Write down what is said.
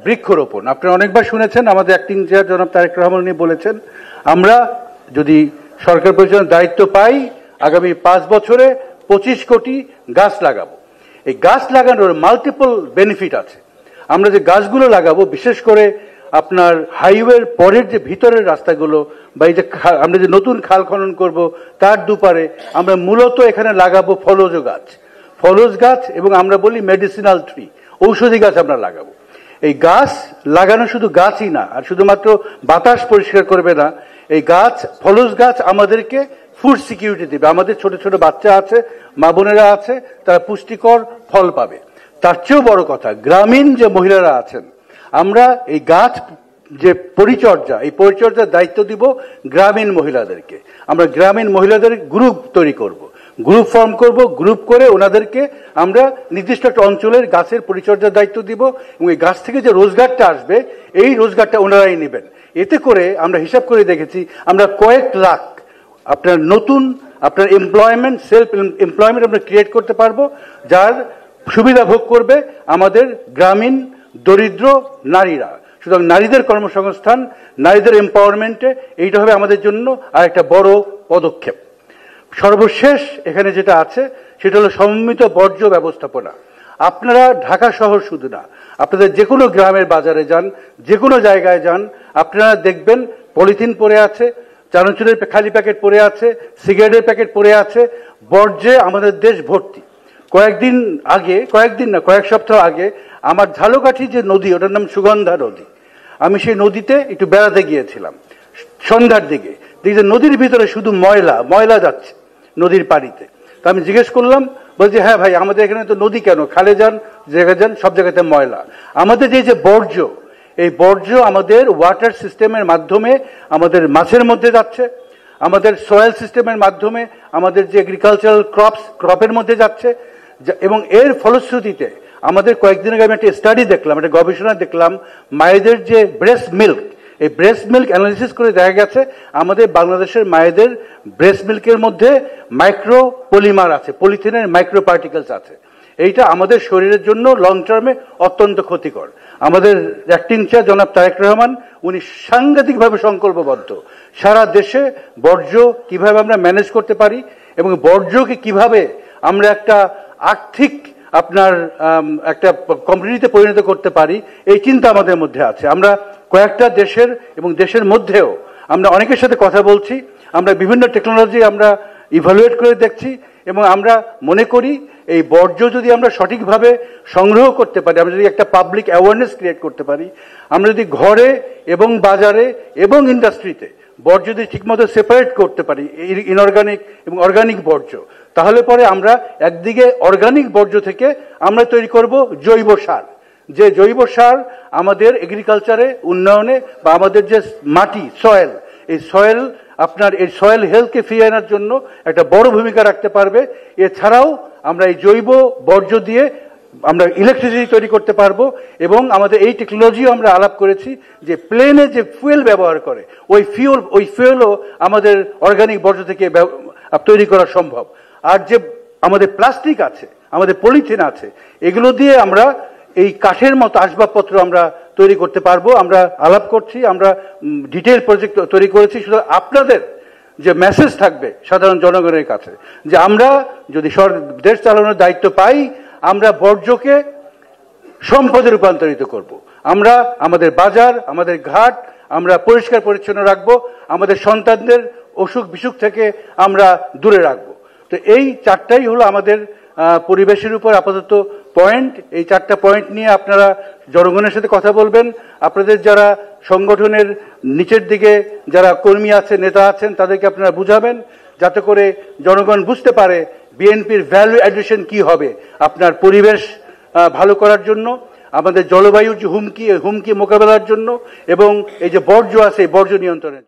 বৃক্ষরোপণ। আপনারা অনেকবার শুনেছেন, আমাদের অ্যাক্টিং চেয়ার জনাব তারেক রহমান উনি বলেছেন, আমরা যদি সরকার পরিচালনার দায়িত্ব পাই আগামী 5 বছরে 25 কোটি গাছ লাগাবো। এই গাছ লাগানোর মাল্টিপল বেনিফিট আছে। আমরা যে গাছগুলো লাগাবো, বিশেষ করে আপনার হাইওয়ের পরের যে ভিতরের রাস্তাগুলো বা এই যে আমরা যে নতুন খাল খনন করব তার দুপারে আমরা মূলত এখানে লাগাবো ফলজ গাছ এবং আমরা বলি মেডিসিনাল ট্রি, ঔষধি গাছ আমরা লাগাবো। এই গাছ লাগানো শুধু গাছই না, আর শুধুমাত্র বাতাস পরিষ্কার করবে না, এই গাছ ফলজ গাছ আমাদেরকে ফুড সিকিউরিটি দেবে। আমাদের ছোট ছোট বাচ্চা আছে, মা বোনেরা আছে, তারা পুষ্টিকর ফল পাবে। তার চেয়েও বড় কথা, গ্রামীণ যে মহিলারা আছেন, আমরা এই গাছ যে পরিচর্যা, এই পরিচর্যার দায়িত্ব দিব গ্রামীণ মহিলাদেরকে। আমরা গ্রামীণ মহিলাদের গ্রুপ তৈরি করব, গ্রুপ ফর্ম করব, গ্রুপ করে ওনাদেরকে আমরা নির্দিষ্ট একটা অঞ্চলের গাছের পরিচর্যার দায়িত্ব দিব এবং এই গাছ থেকে যে রোজগারটা আসবে এই রোজগারটা ওনারাই নেবেন। এতে করে আমরা হিসাব করে দেখেছি আমরা কয়েক লাখ আপনার এমপ্লয়মেন্ট, সেলফ এমপ্লয়মেন্ট আমরা ক্রিয়েট করতে পারবো, যার সুবিধা ভোগ করবে আমাদের গ্রামীণ দরিদ্র নারীরা। সুতরাং নারীদের কর্মসংস্থান, নারীদের এম্পাওয়ারমেন্টে এইটা হবে আমাদের জন্য আর একটা বড় পদক্ষেপ। সর্বশেষ এখানে যেটা আছে সেটা হলো সমন্বিত বর্জ্য ব্যবস্থাপনা। আপনারা ঢাকা শহর শুধু না, আপনাদের যে কোনো গ্রামের বাজারে যান, যে কোনো জায়গায় যান, আপনারা দেখবেন পলিথিন পড়ে আছে, চানাচুরের খালি প্যাকেট পড়ে আছে, সিগারেটের প্যাকেট পড়ে আছে, বর্জ্যে আমাদের দেশ ভর্তি। কয়েক সপ্তাহ আগে আমার ঝালকাঠি যে নদী, ওটার নাম সুগন্ধা নদী, আমি সেই নদীতে একটু বেড়াতে গিয়েছিলাম সন্ধ্যার দিকে। দেখি যে নদীর ভিতরে শুধু ময়লা যাচ্ছে নদীর পানিতে। তা আমি জিজ্ঞেস করলাম, বলছি হ্যাঁ ভাই, আমাদের এখানে তো নদী কেন, খালে যান, জায়গায় যান, সব জায়গাতে ময়লা। আমাদের যে বর্জ্য, এই বর্জ্য আমাদের ওয়াটার সিস্টেমের মাধ্যমে আমাদের মাছের মধ্যে যাচ্ছে, আমাদের সয়েল সিস্টেমের মাধ্যমে আমাদের যে এগ্রিকালচারাল ক্রপের মধ্যে যাচ্ছে, এবং এর ফলশ্রুতিতে আমাদের কয়েকদিন আগে আমি একটা স্টাডি দেখলাম, একটা গবেষণা দেখলাম, মায়েদের যে ব্রেস্ট মিল্ক, এই ব্রেস্ট মিল্ক অ্যানালিসিস করে দেখা গেছে আমাদের বাংলাদেশের মায়েদের ব্রেস্ট মিল্কের মধ্যে মাইক্রো পলিমার আছে, পলিথিনের মাইক্রো পার্টিকেলস আছে। এইটা আমাদের শরীরের জন্য লং টার্মে অত্যন্ত ক্ষতিকর। আমাদের অ্যাক্টিং চেয়ার জনাব তারেক রহমান উনি সাংঘাতিকভাবে সংকল্পবদ্ধ, সারা দেশে বর্জ্য কিভাবে আমরা ম্যানেজ করতে পারি এবং বর্জ্যকে কিভাবে আমরা একটা আর্থিক একটা কমিউনিটিতে পরিণত করতে পারি, এই চিন্তা আমাদের মধ্যে আছে। আমরা কয়েকটা দেশের এবং দেশের মধ্যেও আমরা অনেকের সাথে কথা বলছি, আমরা বিভিন্ন টেকনোলজি আমরা ইভালুয়েট করে দেখছি এবং আমরা মনে করি এই বর্জ্য যদি আমরা সঠিকভাবে সংগ্রহ করতে পারি, আমরা যদি একটা পাবলিক অ্যাওয়ারনেস ক্রিয়েট করতে পারি, আমরা যদি ঘরে এবং বাজারে এবং ইন্ডাস্ট্রিতে বর্জ্য যদি ঠিকমতো সেপারেট করতে পারি, ইনঅর্গানিক এবং অর্গানিক বর্জ্য, তাহলে পরে আমরা একদিকে অর্গানিক বর্জ্য থেকে আমরা তৈরি করব জৈব সার। যে জৈব সার আমাদের এগ্রিকালচারে উন্নয়নে বা আমাদের যে মাটি, সয়েল, এই সয়েল হেলথকে ফিরিয়ে আনার জন্য একটা বড় ভূমিকা রাখতে পারবে। এছাড়াও আমরা এই জৈব বর্জ্য দিয়ে আমরা ইলেকট্রিসিটি তৈরি করতে পারবো এবং আমাদের এই টেকনোলজিও আমরা আলাপ করেছি যে প্লেনে যে ফুয়েল ব্যবহার করে ওই ফুয়েলও আমাদের অর্গানিক বর্জ্য থেকে তৈরি করা সম্ভব। আর যে আমাদের প্লাস্টিক আছে, আমাদের পলিথিন আছে, এগুলো দিয়ে আমরা এই কাঠের মতো আসবাবপত্র আমরা তৈরি করতে পারবো। আমরা আলাপ করছি, আমরা ডিটেইল প্রজেক্ট তৈরি করেছি। শুধু আপনাদের যে মেসেজ থাকবে সাধারণ জনগণের কাছে যে আমরা যদি দেশ চালানোর দায়িত্ব পাই, আমরা বর্জ্যকে সম্পদে রূপান্তরিত করব। আমরা আমাদের বাজার, আমাদের ঘাট আমরা পরিষ্কার পরিচ্ছন্ন রাখবো, আমাদের সন্তানদের অসুখ বিসুখ থেকে আমরা দূরে রাখবো। তো এই চারটাই হলো আমাদের পরিবেশের উপর আপাতত পয়েন্ট। এই চারটা পয়েন্ট নিয়ে আপনারা জনগণের সাথে কথা বলবেন। আপনাদের যারা সংগঠনের নিচের দিকে যারা কর্মী আছেন, নেতা আছেন, তাদেরকে আপনারা বুঝাবেন যাতে করে জনগণ বুঝতে পারে বিএনপির ভ্যালু অ্যাডিশন কি হবে আপনার পরিবেশ ভালো করার জন্য, আমাদের জলবায়ুর যে হুমকি মোকাবেলার জন্য এবং এই যে বর্জ্য আছে এই বর্জ্য নিয়ন্ত্রণের।